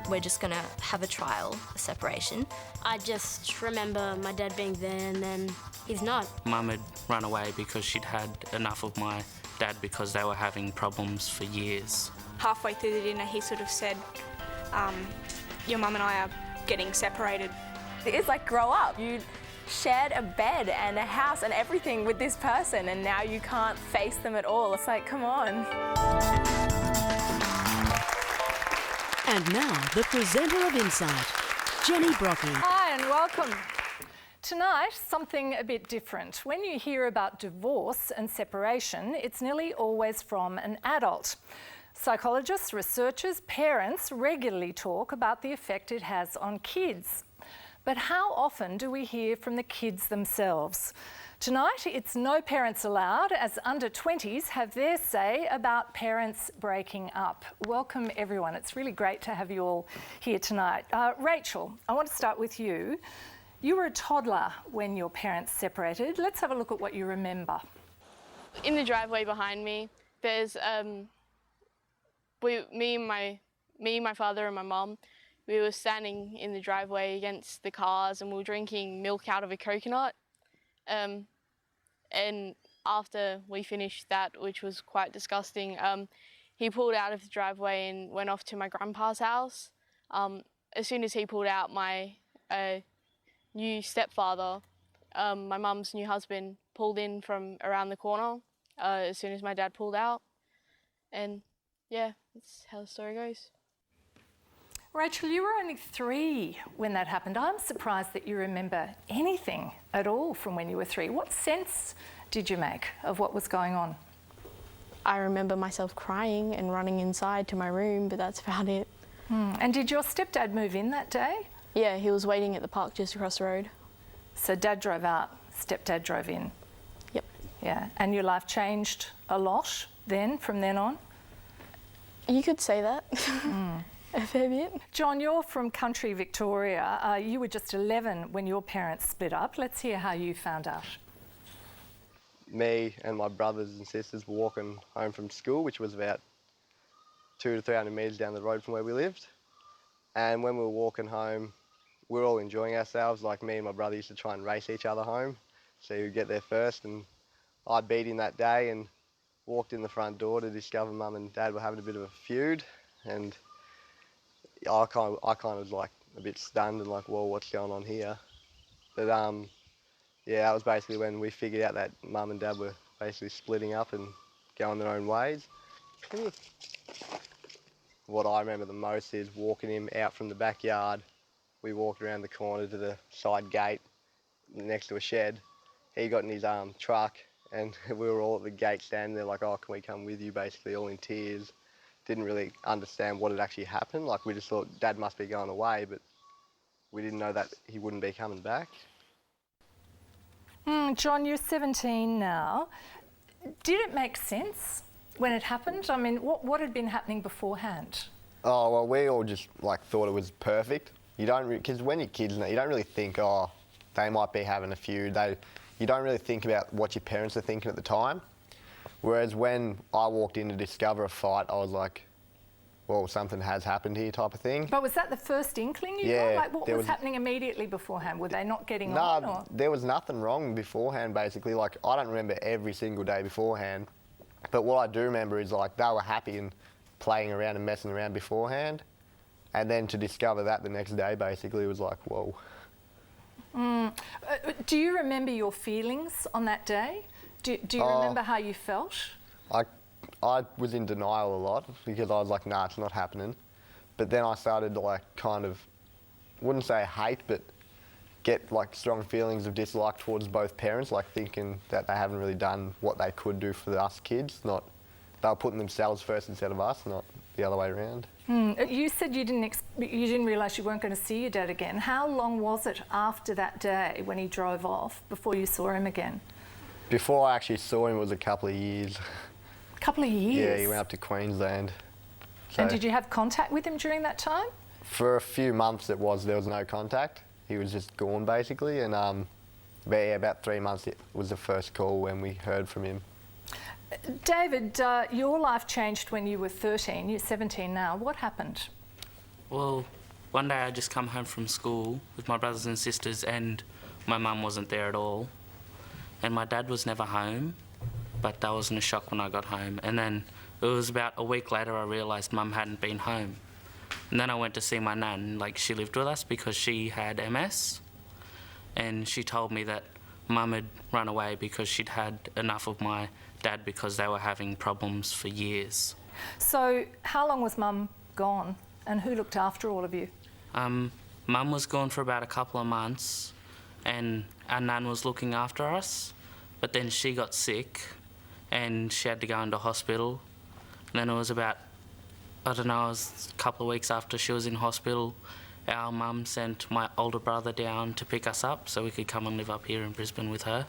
we're just going to have a trial, a separation. I just remember my dad being there and then he's not. Mum had run away because she'd had enough of my dad because they were having problems for years. Halfway through the dinner, he sort of said, your mum and I are getting separated. It's like, grow up. You shared a bed and a house and everything with this person, and now you can't face them at all. It's like, come on. And now, the presenter of Insight, Jenny Brockie. Hi and welcome. Tonight, something a bit different. When you hear about divorce and separation, it's nearly always from an adult. Psychologists, researchers, parents regularly talk about the effect it has on kids. But how often do we hear from the kids themselves? Tonight, it's no parents allowed, as under-20s have their say about parents breaking up. Welcome, everyone. It's really great to have you all here tonight. Rachel, I want to start with you. You were a toddler when your parents separated. Let's have a look at what you remember. In the driveway behind me, there's me and my father and my mum. We were standing in the driveway against the cars and we were drinking milk out of a coconut. And after we finished that, which was quite disgusting, he pulled out of the driveway and went off to my grandpa's house. As soon as he pulled out, my new stepfather, my mum's new husband, pulled in from around the corner as soon as my dad pulled out. And yeah, that's how the story goes. Rachel, you were only 3 when that happened. I'm surprised that you remember anything at all from when you were 3. What sense did you make of what was going on? I remember myself crying and running inside to my room, but that's about it. And did your stepdad move in that day? Yeah, he was waiting at the park just across the road. So Dad drove out, stepdad drove in? Yep. Yeah, and your life changed a lot then, from then on? You could say that. A fair bit. John, you're from country Victoria. You were just 11 when your parents split up. Let's hear how you found out. Me and my brothers and sisters were walking home from school, which was about 200 to 300 metres down the road from where we lived. And when we were walking home, we were all enjoying ourselves. Like, me and my brother used to try and race each other home, so he would get there first. And I beat him that day and walked in the front door to discover Mum and Dad were having a bit of a feud. And I kind of was like a bit stunned and like, whoa, what's going on here? But yeah, that was basically when we figured out that Mum and Dad were basically splitting up and going their own ways. What I remember the most is walking him out from the backyard. We walked around the corner to the side gate next to a shed. He got in his truck and we were all at the gate standing there like, oh, can we come with you, basically all in tears. Didn't really understand what had actually happened. Like, we just thought Dad must be going away, but we didn't know that he wouldn't be coming back. John, you're 17 now. Did it make sense when it happened? I mean, what had been happening beforehand? Oh, well, we all just like thought it was perfect. You don't, because when you're kids, you don't really think, oh, they might be having a feud. You don't really think about what your parents are thinking at the time. Whereas when I walked in to discover a fight, I was like, well, something has happened here type of thing. But was that the first inkling you got? Like, what was happening immediately beforehand? Were they not getting on? No, there was nothing wrong beforehand, basically. Like, I don't remember every single day beforehand, but what I do remember is, like, they were happy and playing around and messing around beforehand, and then to discover that the next day, basically, was like, whoa. Do you remember your feelings on that day? Do you remember how you felt? I was in denial a lot because I was like, nah, it's not happening. But then I started to, like, kind of, wouldn't say hate, but get like strong feelings of dislike towards both parents, like thinking that they haven't really done what they could do for us kids. They were putting themselves first instead of us, not the other way around. You said you didn't realise you weren't going to see your dad again. How long was it after that day when he drove off before you saw him again? Before I actually saw him, it was a couple of years. A couple of years? Yeah, he went up to Queensland. So and did you have contact with him during that time? For a few months there was no contact. He was just gone, basically, and but yeah, about 3 months it was the first call when we heard from him. David, your life changed when you were 13. You're 17 now. What happened? Well, one day I just come home from school with my brothers and sisters and my mum wasn't there at all. And my dad was never home, but that wasn't a shock when I got home. And then it was about a week later I realised mum hadn't been home. And then I went to see my nan, like she lived with us because she had MS. And she told me that mum had run away because she'd had enough of my dad because they were having problems for years. So how long was Mum gone and who looked after all of you? Mum was gone for about a couple of months and our nan was looking after us, but then she got sick and she had to go into hospital. And then it was about, I don't know, it was a couple of weeks after she was in hospital, our mum sent my older brother down to pick us up so we could come and live up here in Brisbane with her.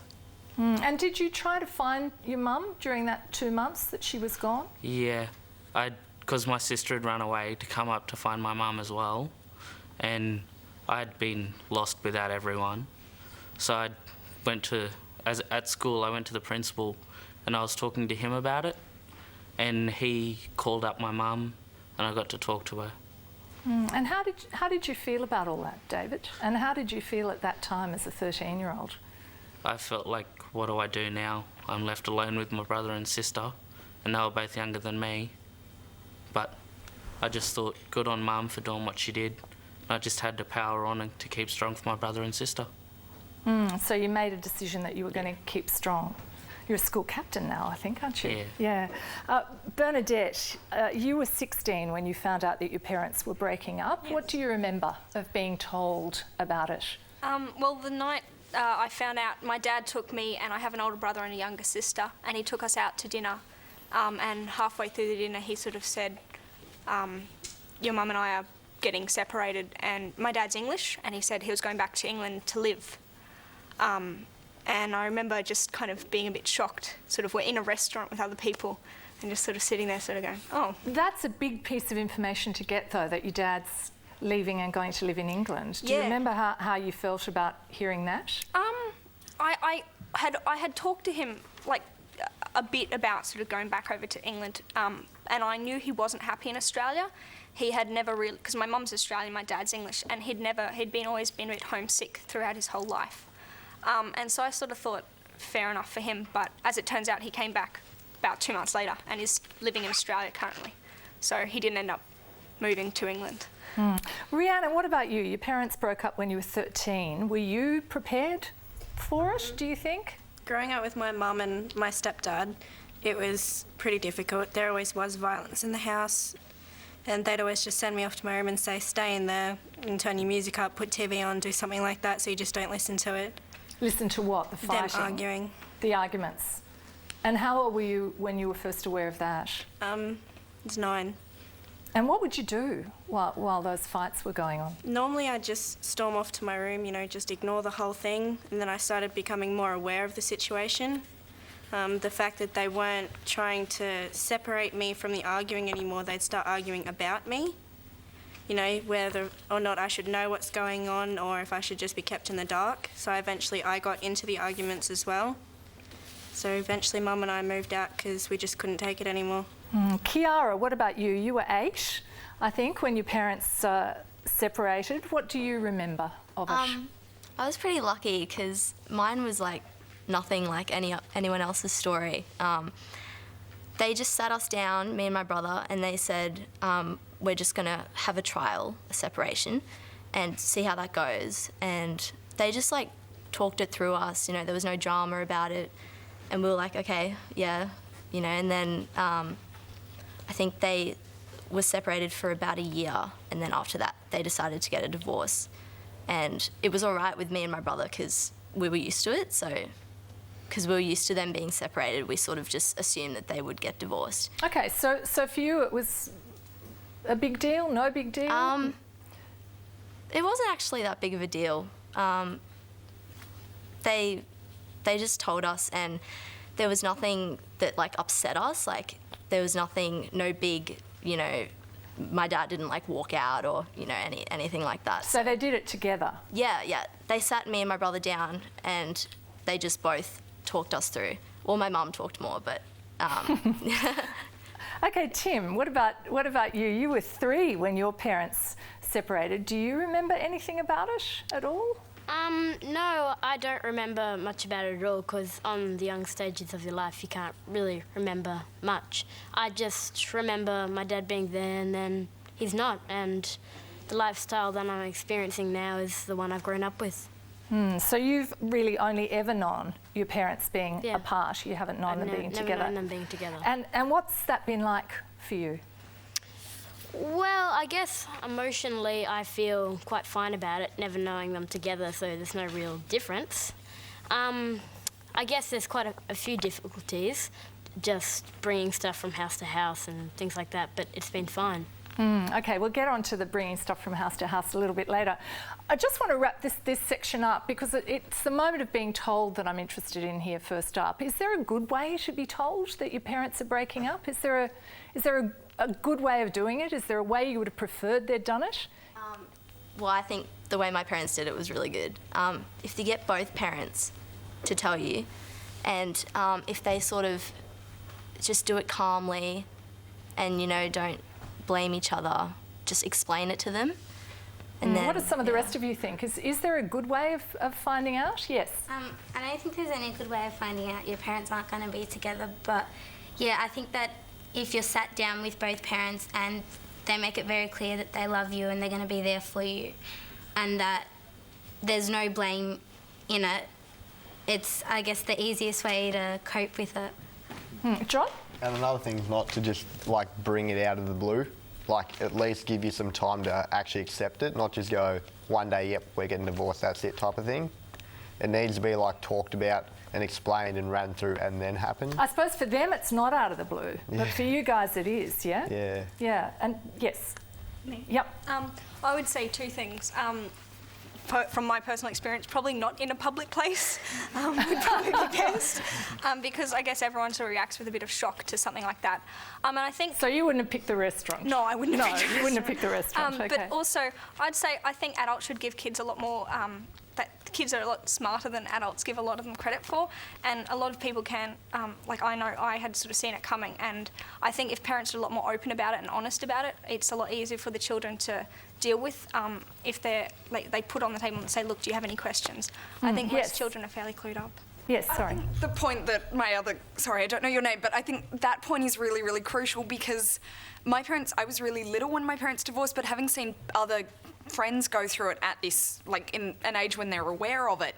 And did you try to find your mum during that 2 months that she was gone? Yeah, because my sister had run away to come up to find my mum as well, and I'd been lost without everyone. So I went to, at school, I went to the principal and I was talking to him about it, and he called up my mum and I got to talk to her. And how did you feel about all that, David? And how did you feel at that time as a 13-year-old? I felt like, what do I do now? I'm left alone with my brother and sister, and they were both younger than me. But I just thought, good on Mum for doing what she did. I just had to power on and to keep strong for my brother and sister. So you made a decision that you were going to keep strong. You're a school captain now, I think, aren't you? Yeah. Bernadette, you were 16 when you found out that your parents were breaking up. Yes. What do you remember of being told about it? Well, the night I found out, my dad took me, and I have an older brother and a younger sister, and he took us out to dinner. And halfway through the dinner, he sort of said, your mum and I are getting separated, and my dad's English, and he said he was going back to England to live. And I remember just kind of being a bit shocked. Sort of we're in a restaurant with other people and just sort of sitting there sort of going, oh. That's a big piece of information to get, though, that your dad's leaving and going to live in England. Do you remember how you felt about hearing that? I had talked to him like a bit about sort of going back over to England, and I knew he wasn't happy in Australia. He had never really, because my mum's Australian, my dad's English, and he'd always been a bit homesick throughout his whole life. And so I sort of thought, fair enough for him, but as it turns out, he came back about 2 months later and is living in Australia currently. So he didn't end up moving to England. Rhiannon, what about you? Your parents broke up when you were 13. Were you prepared for it, do you think? Growing up with my mum and my stepdad, it was pretty difficult. There always was violence in the house, and they'd always just send me off to my room and say, stay in there and turn your music up, put TV on, do something like that, so you just don't listen to it. Listen to what? The fighting? Them arguing. The arguments. And how old were you when you were first aware of that? It's 9. And what would you do while those fights were going on? Normally I'd just storm off to my room, just ignore the whole thing, and then I started becoming more aware of the situation. The fact that they weren't trying to separate me from the arguing anymore, they'd start arguing about me. Whether or not I should know what's going on or if I should just be kept in the dark. So eventually I got into the arguments as well. So eventually Mum and I moved out because we just couldn't take it anymore. Kiara, what about you? You were 8, I think, when your parents separated. What do you remember of it? I was pretty lucky because mine was like nothing like anyone else's story. They just sat us down, me and my brother, and they said, we're just going to have a trial, a separation, and see how that goes. And they just like talked it through us, there was no drama about it. And we were like, okay, yeah, and then I think they were separated for about a year, and then after that they decided to get a divorce. And it was all right with me and my brother because we were used to it, so because we were used to them being separated, we sort of just assumed that they would get divorced. Okay, so for you it was a big deal, no big deal? It wasn't actually that big of a deal. They just told us, and there was nothing that like upset us. Like there was no big, my dad didn't like walk out or anything like that. So they did it together? Yeah. They sat me and my brother down, and they just both talked us through. Well, my mum talked more, but. Okay, Tim, what about you? You were 3 when your parents separated. Do you remember anything about it at all? No, I don't remember much about it at all because on the young stages of your life you can't really remember much. I just remember my dad being there and then he's not, and the lifestyle that I'm experiencing now is the one I've grown up with. So you've really only ever known your parents being Yeah. apart. You haven't known them being never together. known them being together. And what's that been like for you? Well, I guess emotionally I feel quite fine about it, never knowing them together, so there's no real difference. I guess there's quite a few difficulties, just bringing stuff from house to house and things like that, but it's been fine. Okay, we'll get on to the bringing stuff from house to house a little bit later. I just want to wrap this section up because it's the moment of being told that I'm interested in here first up. Is there a good way you should be told that your parents are breaking up? Is there a good way of doing it? Is there a way you would have preferred they'd done it? Well, I think the way my parents did it was really good. If you get both parents to tell you, and if they sort of just do it calmly and, you know, don't blame each other, just explain it to them. And then, what do some of the rest of you think? Is there a good way of finding out? Yes. I don't think there's any good way of finding out your parents aren't going to be together, but yeah, I think that if you're sat down with both parents and they make it very clear that they love you and they're going to be there for you and that there's no blame in it, it's, I guess, the easiest way to cope with it. John? And another thing is not to just like bring it out of the blue. Like at least give you some time to actually accept it, not just go one day, yep, we're getting divorced, that's it type of thing. It needs to be like talked about and explained and ran through and then happen. I suppose for them it's not out of the blue, but for you guys it is, yeah? Yeah. Yeah, and yes. Me? Yep. I would say two things. From my personal experience, probably not in a public place would probably be best, because I guess everyone sort of reacts with a bit of shock to something like that. And I think... So you wouldn't have picked the restaurant? No, I wouldn't have picked the restaurant. No, you wouldn't have picked the restaurant, okay. But also, I'd say I think adults should give kids a lot more... that kids are a lot smarter than adults give a lot of them credit for, and a lot of people can, like I know I had sort of seen it coming, and I think if parents are a lot more open about it and honest about it, it's a lot easier for the children to deal with if they're, like, they put on the table and say, look, do you have any questions? I think most children are fairly clued up. Yes, sorry. I think the point that sorry, I don't know your name, but I think that point is really, really crucial because my parents, I was really little when my parents divorced, but having seen other friends go through it at this, like in an age when they're aware of it,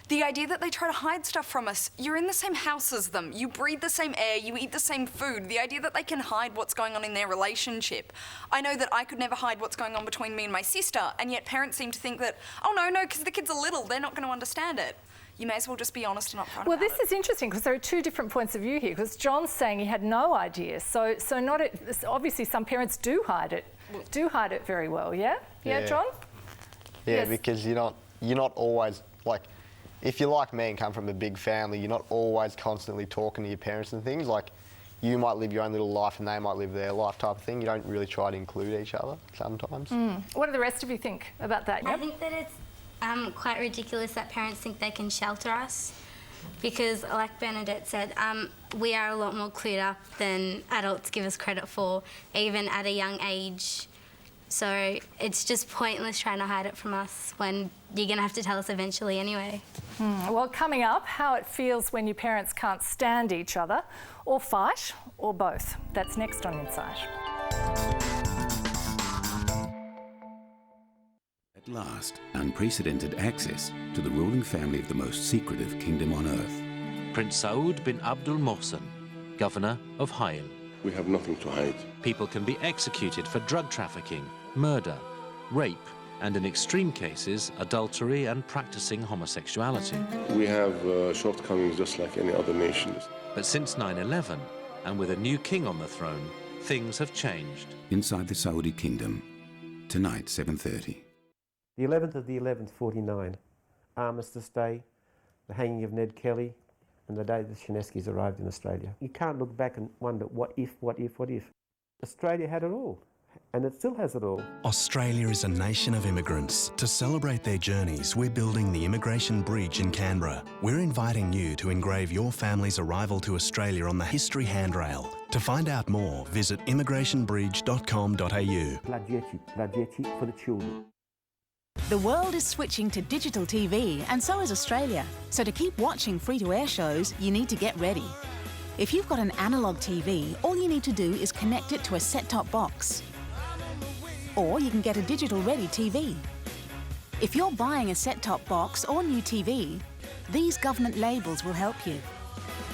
the idea that they try to hide stuff from us, you're in the same house as them, you breathe the same air, you eat the same food, the idea that they can hide what's going on in their relationship. I know that I could never hide what's going on between me and my sister, and yet parents seem to think that, oh no, because the kids are little, they're not going to understand it. You may as well just be honest and upfront. Well, this is interesting because there are two different points of view here. Because John's saying he had no idea, so not obviously some parents do hide it very well. Yeah, John. Yeah, Yes. because you're not always like, if you're like me and come from a big family, you're not always constantly talking to your parents and things. Like, you might live your own little life and they might live their life type of thing. You don't really try to include each other sometimes. What do the rest of you think about that? I Yep. think that it's quite ridiculous that parents think they can shelter us because, like Bernadette said, we are a lot more clued up than adults give us credit for, even at a young age. So it's just pointless trying to hide it from us when you're going to have to tell us eventually anyway. Well, coming up, how it feels when your parents can't stand each other, or fight, or both. That's next on Insight. At last, unprecedented access to the ruling family of the most secretive kingdom on earth. Prince Saud bin Abdul Mohsen, Governor of Hail. We have nothing to hide. People can be executed for drug trafficking, murder, rape, and in extreme cases, adultery and practicing homosexuality. We have shortcomings just like any other nations. But since 9/11, and with a new king on the throne, things have changed. Inside the Saudi kingdom, tonight, 7:30. The 11th of the 11th, 49, Armistice Day, the hanging of Ned Kelly, and the day the Shineskis arrived in Australia. You can't look back and wonder what if. Australia had it all. and it still has it all. Australia is a nation of immigrants. To celebrate their journeys, we're building the Immigration Bridge in Canberra. We're inviting you to engrave your family's arrival to Australia on the history handrail. To find out more, visit immigrationbridge.com.au. La Dieci for the children. The world is switching to digital TV, and so is Australia. So to keep watching free-to-air shows, you need to get ready. If you've got an analogue TV, all you need to do is connect it to a set-top box. Or you can get a digital-ready TV. If you're buying a set-top box or new TV, these government labels will help you.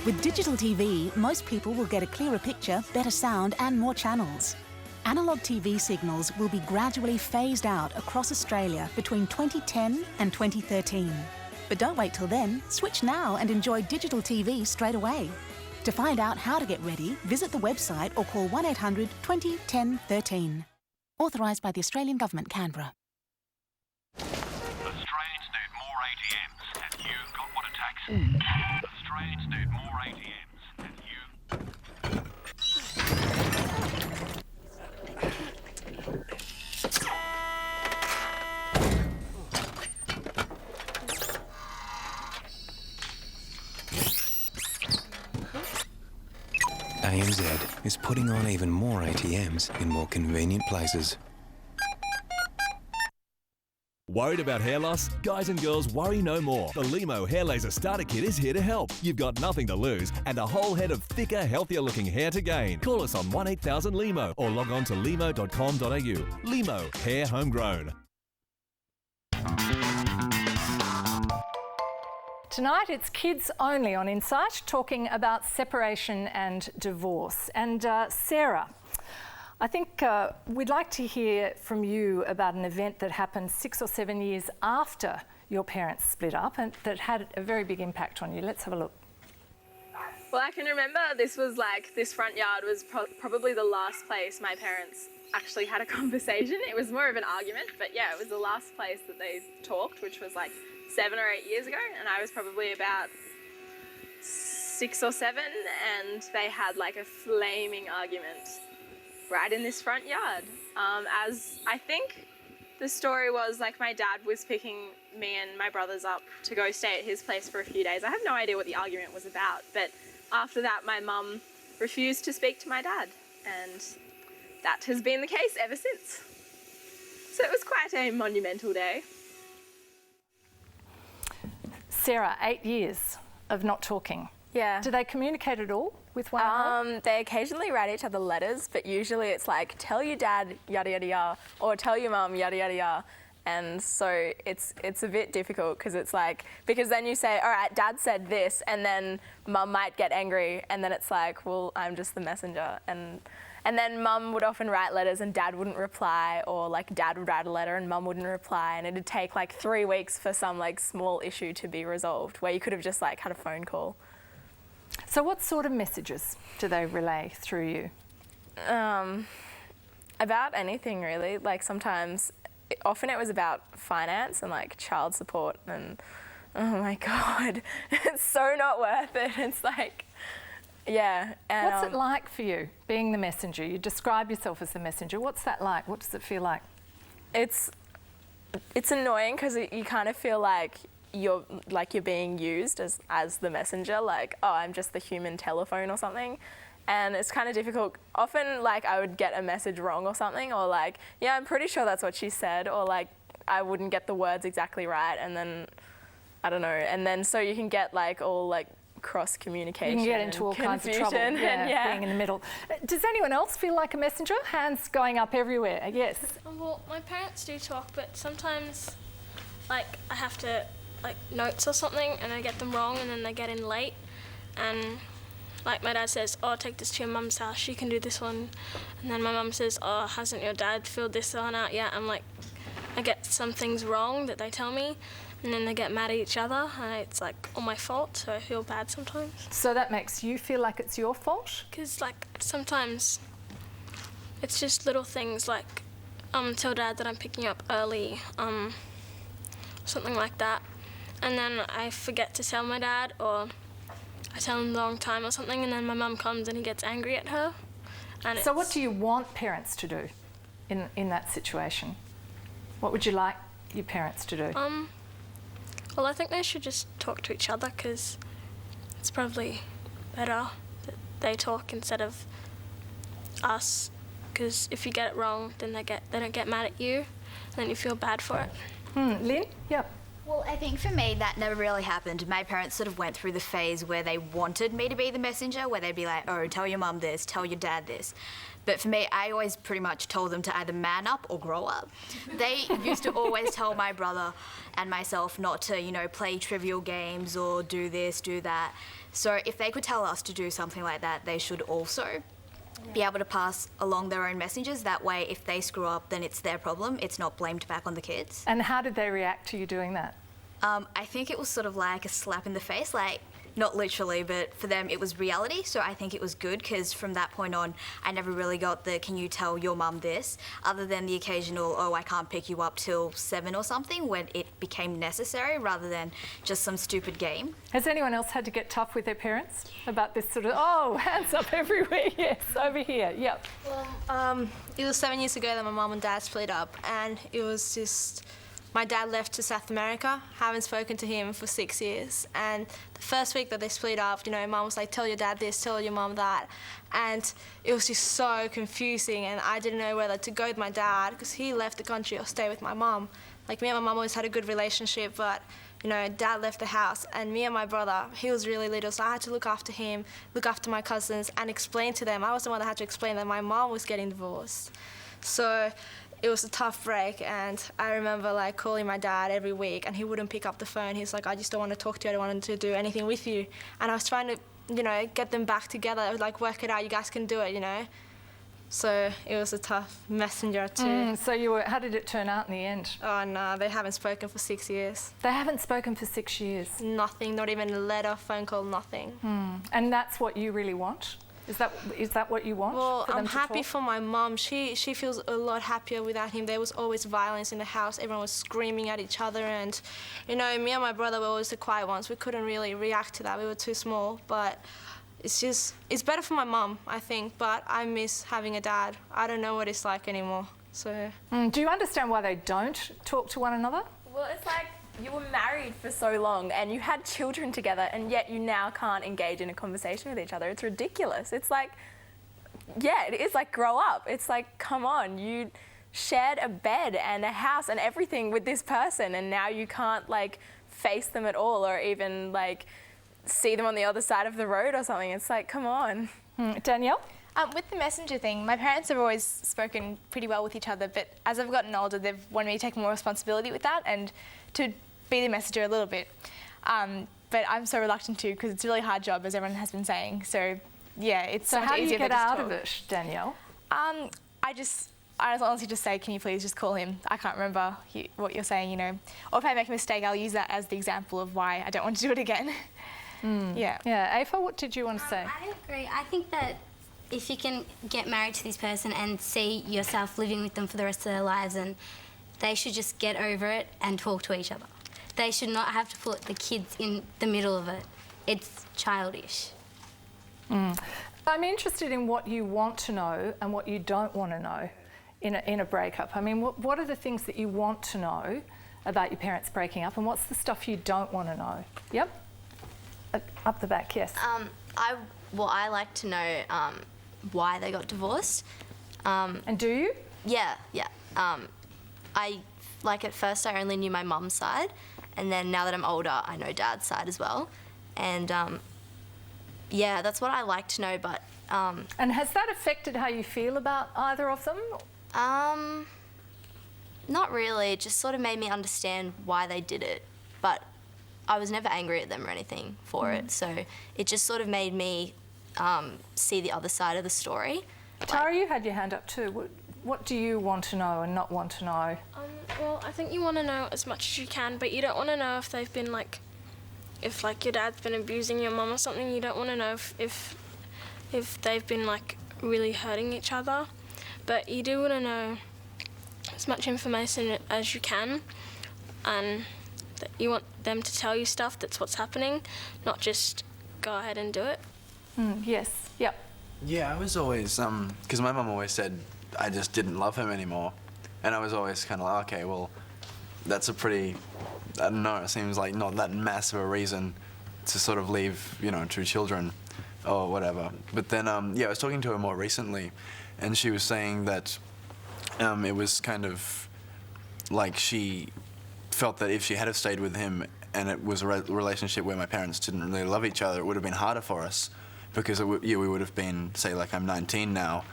With digital TV, most people will get a clearer picture, better sound and more channels. Analogue TV signals will be gradually phased out across Australia between 2010 and 2013. But don't wait till then. Switch now and enjoy digital TV straight away. To find out how to get ready, visit the website or call 1800 20 10 13. Authorised by the Australian Government, Canberra. Australians need more ATMs, and you've got what it takes. Australians need more ATMs, and you... ANZ is putting on even more ATMs in more convenient places. Worried about hair loss? Guys and girls, worry no more. The Limo Hair Laser Starter Kit is here to help. You've got nothing to lose and a whole head of thicker, healthier looking hair to gain. Call us on 18000 Limo or log on to limo.com.au. Limo, hair homegrown. Tonight it's Kids Only on Insight, talking about separation and divorce. And Sarah, I think we'd like to hear from you about an event that happened 6 or 7 years after your parents split up and that had a very big impact on you. Let's have a look. Well, I can remember this front yard was probably the last place my parents actually had a conversation. It was more of an argument, but yeah, it was the last place that they talked, which was like 7 or 8 years ago, and I was probably about 6 or 7, and they had like a flaming argument right in this front yard. As I think the story was, like, my dad was picking me and my brothers up to go stay at his place for a few days. I have no idea what the argument was about, but after that my mum refused to speak to my dad, and that has been the case ever since. So it was quite a monumental day. Sarah, 8 years of not talking. Yeah. Do they communicate at all with one another? They occasionally write each other letters, but usually it's like, tell your dad, yada, yada, yada, or tell your mum, yada, yada, yada. And so it's a bit difficult because it's like, because then you say, all right, dad said this, and then mum might get angry, and then it's like, well, I'm just the messenger. And then mum would often write letters and dad wouldn't reply, or like dad would write a letter and mum wouldn't reply, and it'd take like 3 weeks for some like small issue to be resolved where you could have just like had a phone call. So what sort of messages do they relay through you? About anything really. Like sometimes, often it was about finance and like child support, and oh my God, it's so not worth it. It's like, yeah. And, what's it like for you, being the messenger? You describe yourself as the messenger. What's that like? What does it feel like? It's annoying because you kind of feel like you're being used as the messenger, like, oh, I'm just the human telephone or something. And it's kind of difficult. Often, like, I would get a message wrong or something, or like, yeah, I'm pretty sure that's what she said, or like, I wouldn't get the words exactly right, and then, I don't know, and then so you can get like all like cross-communication. You can get into all kinds of trouble, being in the middle. Does anyone else feel like a messenger? Hands going up everywhere, yes. Well, my parents do talk, but sometimes, like, I have to, like, notes or something, and I get them wrong, and then they get in late, and like my dad says, oh, take this to your mum's house, she can do this one. And then my mum says, oh, hasn't your dad filled this one out yet? I'm like, I get some things wrong that they tell me, and then they get mad at each other, and it's like all my fault, so I feel bad sometimes. So that makes you feel like it's your fault? Because like sometimes it's just little things like tell dad that I'm picking up early, something like that. And then I forget to tell my dad, or I tell him the wrong time or something, and then my mum comes and he gets angry at her. And so what do you want parents to do? in that situation? What would you like your parents to do? Well, I think they should just talk to each other because it's probably better that they talk instead of us. Because if you get it wrong, then they don't get mad at you, and then you feel bad for it. Lynn? Yep. Well, I think for me that never really happened. My parents sort of went through the phase where they wanted me to be the messenger, where they'd be like, oh, tell your mum this, tell your dad this. But for me, I always pretty much told them to either man up or grow up. They used to always tell my brother and myself not to, you know, play trivial games or do this, do that. So if they could tell us to do something like that, they should also be able to pass along their own messages. That way, if they screw up, then it's their problem. It's not blamed back on the kids. And how did they react to you doing that? I think it was sort of like a slap in the face, like, not literally, but for them it was reality. So I think it was good because from that point on, I never really got the, can you tell your mum this? Other than the occasional, oh, I can't pick you up till 7 or something, when it became necessary rather than just some stupid game. Has anyone else had to get tough with their parents about this sort of, oh, hands up everywhere, yes, over here, yep. Well, it was 7 years ago that my mum and dad split up, and it was just, my dad left to South America. Haven't spoken to him for 6 years. And the first week that they split up, you know, mum was like, tell your dad this, tell your mum that. And it was just so confusing, and I didn't know whether to go with my dad because he left the country or stay with my mum. Like, me and my mum always had a good relationship, but, you know, dad left the house, and me and my brother, he was really little, so I had to look after him, look after my cousins, and explain to them. I was the one that had to explain that my mum was getting divorced. So it was a tough break, and I remember like calling my dad every week, and he wouldn't pick up the phone. He's like, I just don't want to talk to you, I don't want to do anything with you. And I was trying to, you know, get them back together, like work it out, you guys can do it, you know. So it was a tough messenger too. So how did it turn out in the end? Oh no, they haven't spoken for 6 years. They haven't spoken for 6 years? Nothing, not even a letter, phone call, nothing. And that's what you really want? Is that what you want? Well, for them I'm to happy talk? for my mum. She feels a lot happier without him. There was always violence in the house. Everyone was screaming at each other, and you know, me and my brother were always the quiet ones. We couldn't really react to that. We were too small, but it's better for my mum, I think. But I miss having a dad. I don't know what it's like anymore. So. Do you understand why they don't talk to one another? Well, it's like you were married for so long and you had children together, and yet you now can't engage in a conversation with each other. It's ridiculous. It's like, yeah, it is like, grow up. It's like, come on, you shared a bed and a house and everything with this person, and now you can't like face them at all or even like see them on the other side of the road or something. It's like, come on. Danielle? With the messenger thing, my parents have always spoken pretty well with each other, but as I've gotten older, they've wanted me to take more responsibility with that and to be the messenger a little bit. But I'm so reluctant to because it's a really hard job, as everyone has been saying. So, yeah, it's so much easier. So how do you get out talk. of it, Danielle? I honestly just say, can you please just call him? I can't remember what you're saying, you know. Or if I make a mistake, I'll use that as the example of why I don't want to do it again. Yeah. Yeah, Ava, what did you want to say? I agree. I think that if you can get married to this person and see yourself living with them for the rest of their lives, and they should just get over it and talk to each other. They should not have to put the kids in the middle of it. It's childish. I'm interested in what you want to know and what you don't want to know in a breakup. I mean, what are the things that you want to know about your parents breaking up, and what's the stuff you don't want to know? Yep. Up the back, yes. I like to know why they got divorced. And do you? Yeah. At first I only knew my mum's side, and then now that I'm older, I know dad's side as well. And yeah, that's what I like to know, but... And has that affected how you feel about either of them? Not really. It just sort of made me understand why they did it, but I was never angry at them or anything for it, so it just sort of made me see the other side of the story. Tara, you had your hand up too. What do you want to know and not want to know? Well, I think you want to know as much as you can, but you don't want to know if they've been if your dad's been abusing your mum or something. You don't want to know if they've been really hurting each other, but you do want to know as much information as you can, and that you want them to tell you stuff that's what's happening, not just go ahead and do it. Yes. Yep. Yeah, I was always, because my mum always said, I just didn't love him anymore. And I was always kind of like, okay, well, that's a pretty, I don't know, it seems like not that massive a reason to sort of leave, you know, 2 children or whatever. But then, yeah, I was talking to her more recently, and she was saying that it was kind of like she felt that if she had have stayed with him and it was a relationship where my parents didn't really love each other, it would have been harder for us because we would have been, say, like I'm 19 now,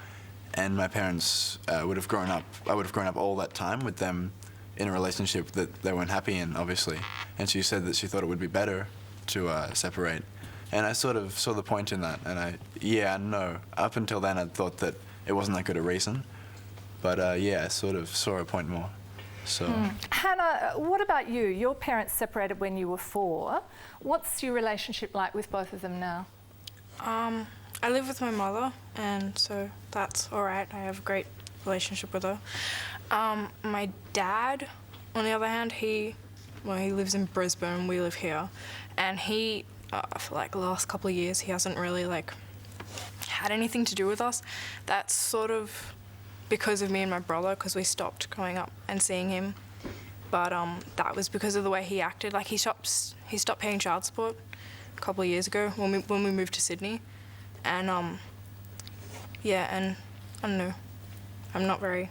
and my parents would have grown up, I would have grown up all that time with them in a relationship that they weren't happy in, obviously. And she said that she thought it would be better to separate. And I sort of saw the point in that, and yeah, no. Up until then, I thought that it wasn't that good a reason. But yeah, I sort of saw a point more. So. Hannah, what about you? Your parents separated when you were 4. What's your relationship like with both of them now? I live with my mother, and so that's all right. I have a great relationship with her. My dad, on the other hand, he lives in Brisbane. We live here, and he, for like the last couple of years, he hasn't really like had anything to do with us. That's sort of because of me and my brother, because we stopped going up and seeing him. But that was because of the way he acted. Like he stopped paying child support a couple of years ago when we moved to Sydney, and yeah, and I don't know, I'm not very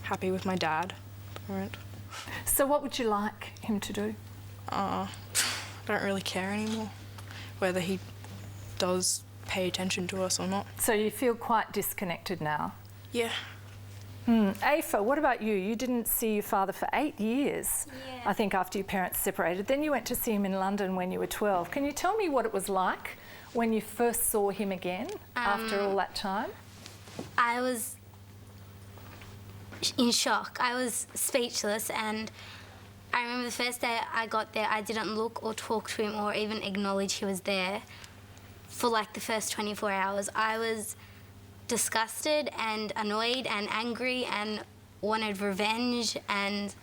happy with my dad. So what would you like him to do? I don't really care anymore whether he does pay attention to us or not. So you feel quite disconnected now? Yeah. Aoife, what about you? You didn't see your father for 8 years, I think, after your parents separated. Then you went to see him in London when you were 12. Can you tell me what it was like when you first saw him again after all that time? I was in shock. I was speechless, and I remember the first day I got there, I didn't look or talk to him or even acknowledge he was there for like the first 24 hours. I was disgusted and annoyed and angry and wanted revenge, and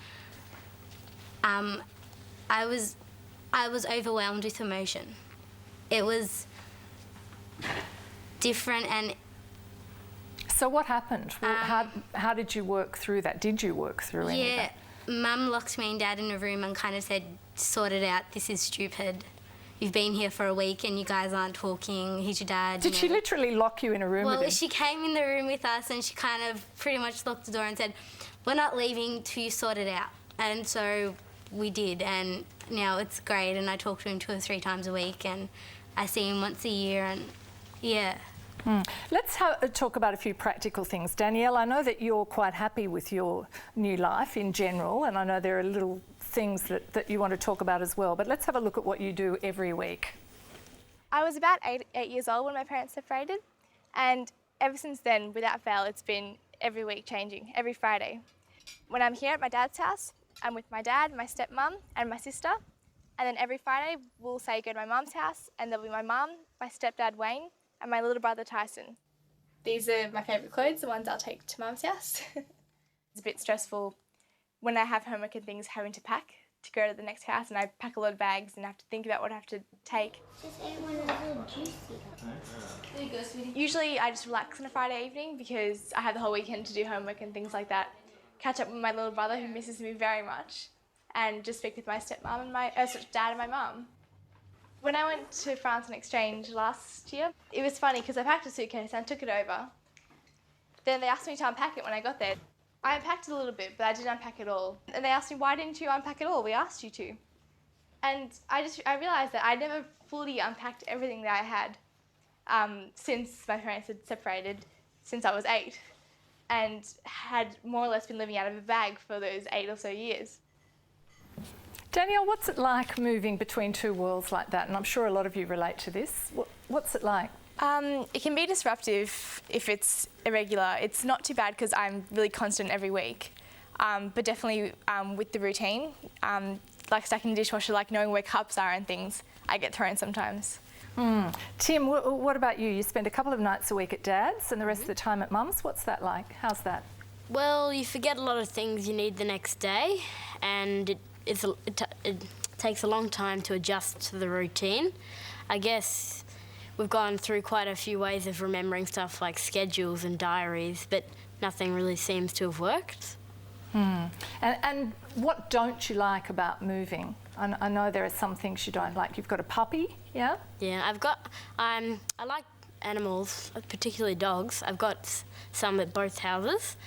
I was overwhelmed with emotion. It was different. And so what happened? How did you work through that? Did you work through any of that? Mum locked me and Dad in a room and kind of said, sort it out, this is stupid. You've been here for a week and you guys aren't talking. He's your dad. Did she literally lock you in a room with him? Well, she came in the room with us and she kind of pretty much locked the door and said, we're not leaving till you sort it out. And so we did, and now it's great, and I talk to him 2 or 3 times a week, and I see him once a year, and yeah. Let's talk about a few practical things. Danielle, I know that you're quite happy with your new life in general, and I know there are little things that you want to talk about as well, but let's have a look at what you do every week. I was about 8 years old when my parents separated, and ever since then, without fail, it's been every week changing, every Friday. When I'm here at my dad's house, I'm with my dad, my stepmom, and my sister, and then every Friday we'll say go to my mum's house, and there'll be my mum, my stepdad Wayne, and my little brother Tyson. These are my favourite clothes, the ones I'll take to mum's house. It's a bit stressful when I have homework and things having to pack to go to the next house, and I pack a lot of bags and have to think about what I have to take. Usually I just relax on a Friday evening because I have the whole weekend to do homework and things like that. Catch up with my little brother who misses me very much, and just speak with my stepmom and my dad and my mum. When I went to France on exchange last year, it was funny because I packed a suitcase and I took it over. Then they asked me to unpack it when I got there. I unpacked it a little bit, but I didn't unpack it all. And they asked me, why didn't you unpack it all? We asked you to. And I realised that I never fully unpacked everything that I had since my parents had separated, since I was 8, and had more or less been living out of a bag for those 8 or so years. Danielle, what's it like moving between 2 worlds like that? And I'm sure a lot of you relate to this. What's it like? It can be disruptive if it's irregular. It's not too bad because I'm really constant every week. But definitely with the routine, like stacking the dishwasher, like knowing where cups are and things, I get thrown sometimes. Tim, what about you? You spend a couple of nights a week at Dad's and the rest of the time at Mum's. What's that like? How's that? Well, you forget a lot of things you need the next day, and it takes a long time to adjust to the routine. I guess we've gone through quite a few ways of remembering stuff like schedules and diaries, but nothing really seems to have worked. And what don't you like about moving? I know there are some things you don't like. You've got a puppy, yeah? Yeah, I've got, I like animals, particularly dogs. I've got some at both houses.